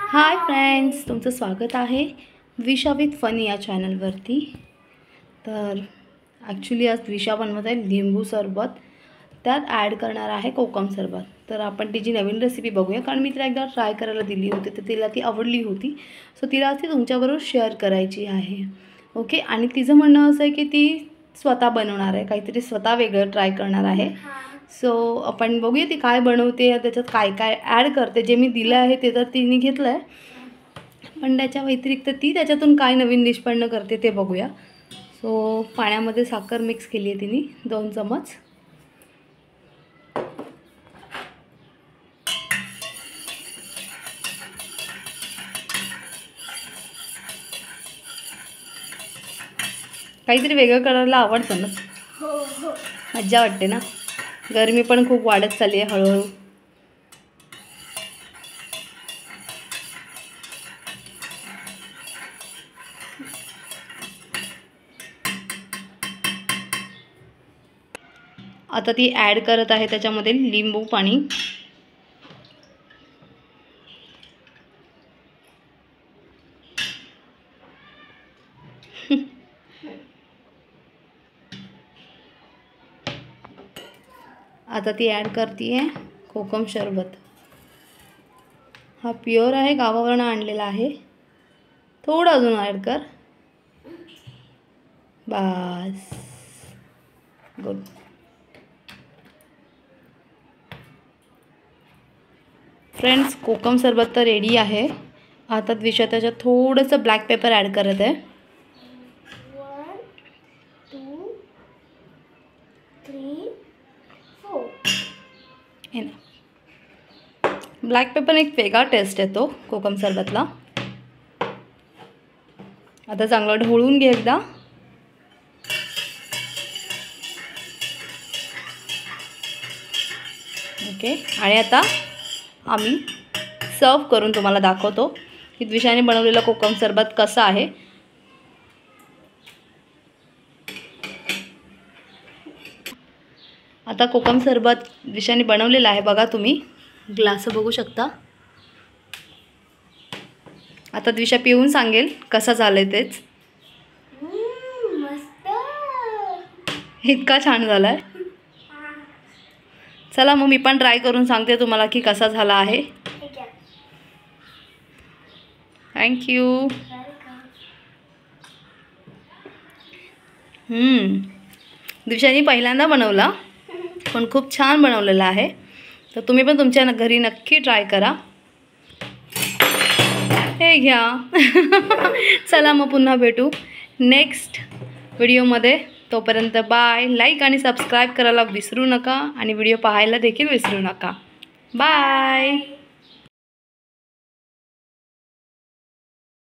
Hi friends, तुमचं स्वागत आहे विशा विथ फनी या चॅनलवरती। तर ॲक्च्युली आज विशा बनवत आहे लिंबू सरबत, त्यात ॲड करणार आहे कोकम सरबत। तर आपण तिची नवीन रेसिपी बघूया, कारण मी तिला एकदा ट्राय करायला दिली होती तर तिला ती आवडली होती। सो तिला ती तुमच्याबरोबर शेअर करायची आहे। ओके, आणि तिचं म्हणणं असं आहे की ती स्वतः बनवणार आहे, काहीतरी स्वतः वेगळं ट्राय करणार आहे। सो आपण बघूया ती काय बनवते, त्याच्यात काय काय ॲड करते। जे मी दिलं आहे ते तर तिने घेतलं आहे, पण त्याच्या व्यतिरिक्त ती त्याच्यातून काय नवीन निष्पन्न करते ते बघूया। सो पाण्यामध्ये साखर मिक्स केली आहे तिने 2 चमच। काहीतरी वेगळं करायला आवडतं ना, मज्जा वाटते ना। गरमी पण खूप वाढत चालली आहे हळूहळू। आता ती ॲड करत आहे त्याच्यामध्ये लिंबू पाणी। आता ती ॲड करते आहे कोकम शरबत। हा प्युअर आहे, गावावरून आणलेला आहे। थोडं अजून ॲड कर, बस, गुड। फ्रेंड्स, कोकम सरबत तर रेडी आहे। आता विशा त्याच्यात थोडंसं ब्लॅक पेपर ॲड करत आहे। 1 2 3 4 ब्लॅक पेपर एक वेगळा टेस्ट येतो कोकम सरबतला। आता चांगलं ढवळून घे एकदा। ओके, आणि आता आम्ही सर्व करून तुम्हाला दाखवतो की विशाने बनवलेला कोकम सरबत कसा आहे। आता कोकम सरबत विशाने बनवलेला आहे, बघा तुम्ही ग्लास बघू शकता। आता विशा पिऊन सांगेल कसा झालाय तेच। मस्त, इतका छान झालाय। चला मग मी पण ट्राय करून सांगते तुम्हाला की कसा झाला आहे। थँक्यू। विशाने पहिल्यांदा बनवला, पण खूप छान बनवलेला आहे। तर तुम्ही पण तुमच्या घरी नक्की ट्राय करा। हे घ्या। चला मग पुन्हा भेटू नेक्स्ट व्हिडिओमध्ये। तोपर्यंत बाय। लाईक आणि सबस्क्राईब करायला विसरू नका, आणि व्हिडिओ पाहायला देखील विसरू नका। बाय।